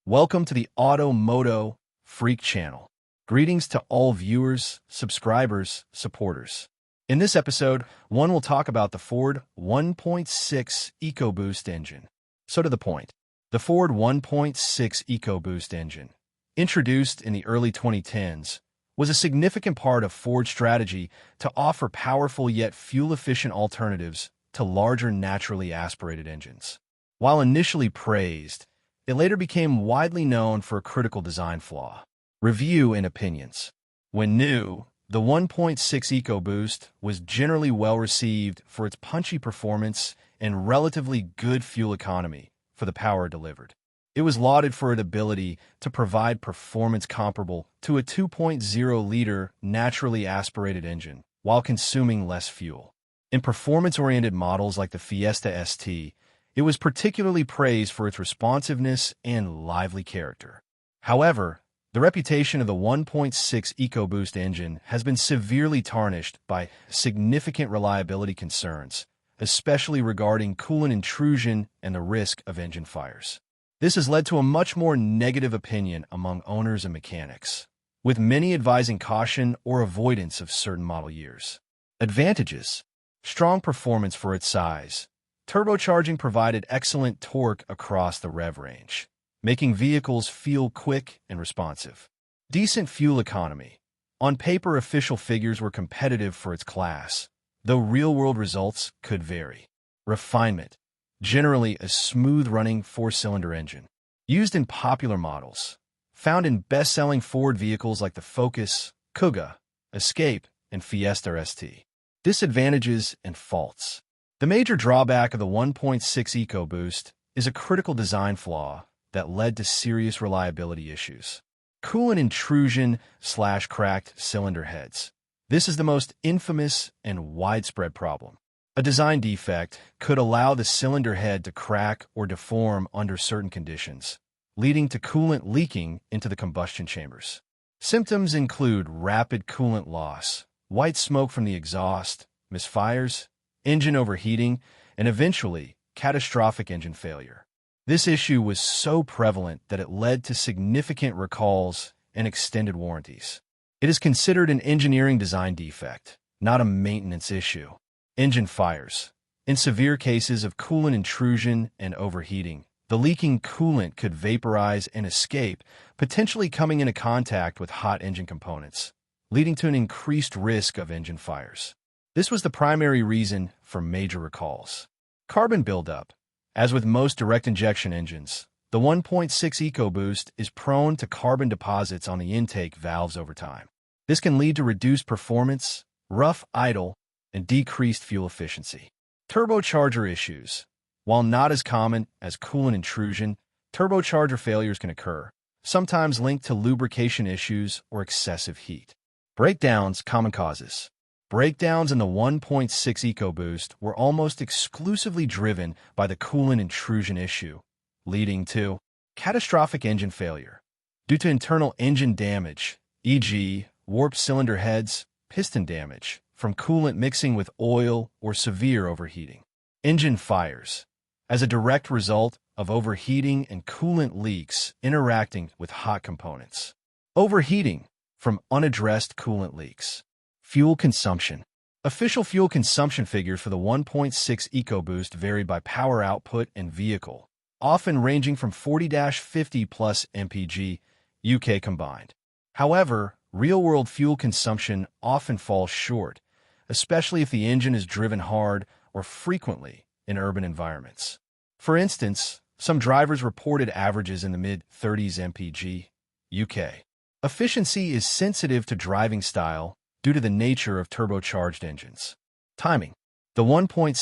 Welcome to the MOTO Freak channel. Greetings to all viewers, subscribers, supporters. In this episode, we'll talk about the Ford 1.6 Ecoboost engine. So to the point, the Ford 1.6 Ecoboost engine, introduced in the early 2010s, was a significant part of Ford's strategy to offer powerful yet fuel-efficient alternatives to larger naturally aspirated engines. While initially praised, it later became widely known for a critical design flaw. Review and opinions. When new, the 1.6 Ecoboost was generally well received for its punchy performance and relatively good fuel economy for the power delivered. It was lauded for its ability to provide performance comparable to a 2.0-liter naturally aspirated engine while consuming less fuel. In performance-oriented models like the Fiesta ST, it was particularly praised for its responsiveness and lively character. However, the reputation of the 1.6 Ecoboost engine has been severely tarnished by significant reliability concerns, especially regarding coolant intrusion and the risk of engine fires. This has led to a much more negative opinion among owners and mechanics, with many advising caution or avoidance of certain model years. Advantages: strong performance for its size. Turbocharging provided excellent torque across the rev range, making vehicles feel quick and responsive. Decent fuel economy. On paper, official figures were competitive for its class, though real-world results could vary. Refinement. Generally a smooth-running four-cylinder engine. Used in popular models. Found in best-selling Ford vehicles like the Focus, Kuga, Escape, and Fiesta ST. Disadvantages and faults. The major drawback of the 1.6 Ecoboost is a critical design flaw that led to serious reliability issues. Coolant intrusion/cracked cylinder heads. This is the most infamous and widespread problem. A design defect could allow the cylinder head to crack or deform under certain conditions, leading to coolant leaking into the combustion chambers. Symptoms include rapid coolant loss, white smoke from the exhaust, misfires, engine overheating, and eventually catastrophic engine failure. This issue was so prevalent that it led to significant recalls and extended warranties. It is considered an engineering design defect, not a maintenance issue. Engine fires. In severe cases of coolant intrusion and overheating, the leaking coolant could vaporize and escape, potentially coming into contact with hot engine components, leading to an increased risk of engine fires. This was the primary reason for major recalls. Carbon buildup. As with most direct injection engines, the 1.6 Ecoboost is prone to carbon deposits on the intake valves over time. This can lead to reduced performance, rough idle, and decreased fuel efficiency. Turbocharger issues. While not as common as coolant intrusion, turbocharger failures can occur, sometimes linked to lubrication issues or excessive heat. Breakdowns. Common causes. Breakdowns in the 1.6 Ecoboost were almost exclusively driven by the coolant intrusion issue, leading to catastrophic engine failure due to internal engine damage, e.g., warped cylinder heads, piston damage from coolant mixing with oil or severe overheating. Engine fires, as a direct result of overheating and coolant leaks interacting with hot components. Overheating from unaddressed coolant leaks. Fuel consumption. Official fuel consumption figures for the 1.6 Ecoboost varied by power output and vehicle, often ranging from 40-50 plus mpg, UK combined. However, real-world fuel consumption often falls short, especially if the engine is driven hard or frequently in urban environments. For instance, some drivers reported averages in the mid-30s mpg, UK. Efficiency is sensitive to driving style due to the nature of turbocharged engines. Timing. The 1.6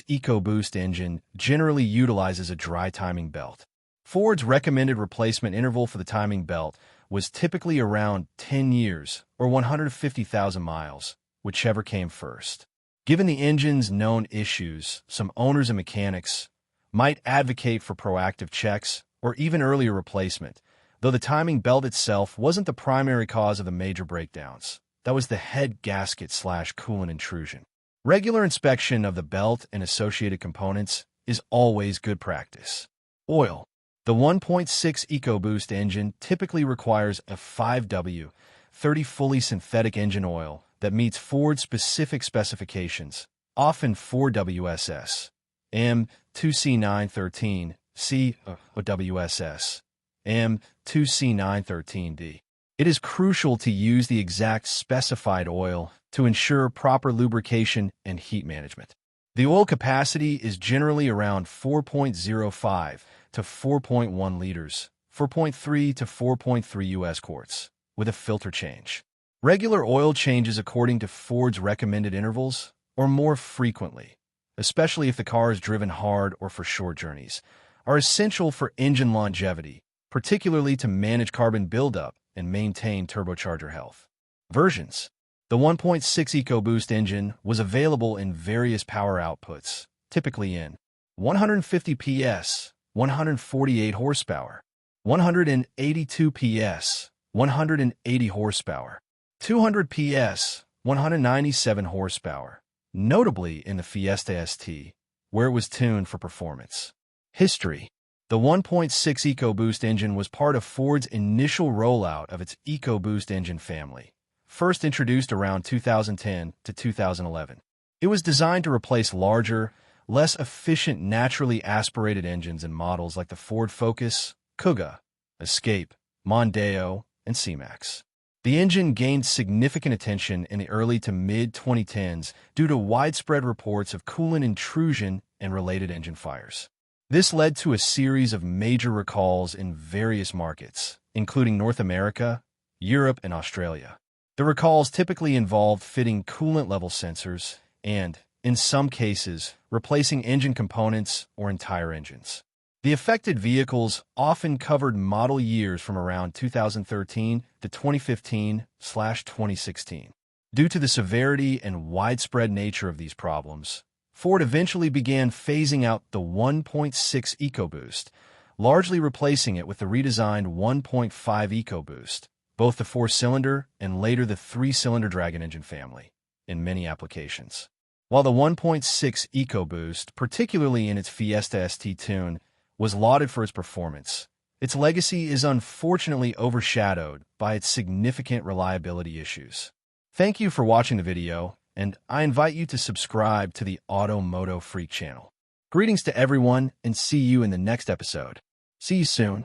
Ecoboost engine generally utilizes a dry timing belt. Ford's recommended replacement interval for the timing belt was typically around 10 years or 150,000 miles, whichever came first. Given the engine's known issues, some owners and mechanics might advocate for proactive checks or even earlier replacement, though the timing belt itself wasn't the primary cause of the major breakdowns. That was the head gasket/coolant intrusion. Regular inspection of the belt and associated components is always good practice. Oil. The The 1.6 EcoBoost engine typically requires a 5W30 fully synthetic engine oil that meets Ford-specific specifications, often 4WSS, M2C913, C or WSS, M2C913D. It is crucial to use the exact specified oil to ensure proper lubrication and heat management. The oil capacity is generally around 4.05 to 4.1 liters, 4.3 to 4.3 U.S. quarts, with a filter change. Regular oil changes according to Ford's recommended intervals or more frequently, especially if the car is driven hard or for short journeys, are essential for engine longevity, particularly to manage carbon buildup and maintain turbocharger health. Versions. The 1.6 EcoBoost engine was available in various power outputs, typically in 150 PS, 148 horsepower, 182 PS, 180 horsepower, 200 PS, 197 horsepower, notably in the Fiesta ST, where it was tuned for performance. History. The 1.6 EcoBoost engine was part of Ford's initial rollout of its EcoBoost engine family, first introduced around 2010 to 2011. It was designed to replace larger, less efficient naturally aspirated engines in models like the Ford Focus, Kuga, Escape, Mondeo, and C-Max. The engine gained significant attention in the early to mid-2010s due to widespread reports of coolant intrusion and related engine fires. This led to a series of major recalls in various markets, including North America, Europe, and Australia. The recalls typically involved fitting coolant level sensors and, in some cases, replacing engine components or entire engines. The affected vehicles often covered model years from around 2013 to 2015/2016. Due to the severity and widespread nature of these problems, Ford eventually began phasing out the 1.6 EcoBoost, largely replacing it with the redesigned 1.5 EcoBoost, both the 4-cylinder and later the 3-cylinder Dragon engine family, in many applications. While the 1.6 EcoBoost, particularly in its Fiesta ST tune, was lauded for its performance, its legacy is unfortunately overshadowed by its significant reliability issues. Thank you for watching the video, and I invite you to subscribe to the Automotive Freak channel. Greetings to everyone, and see you in the next episode. See you soon.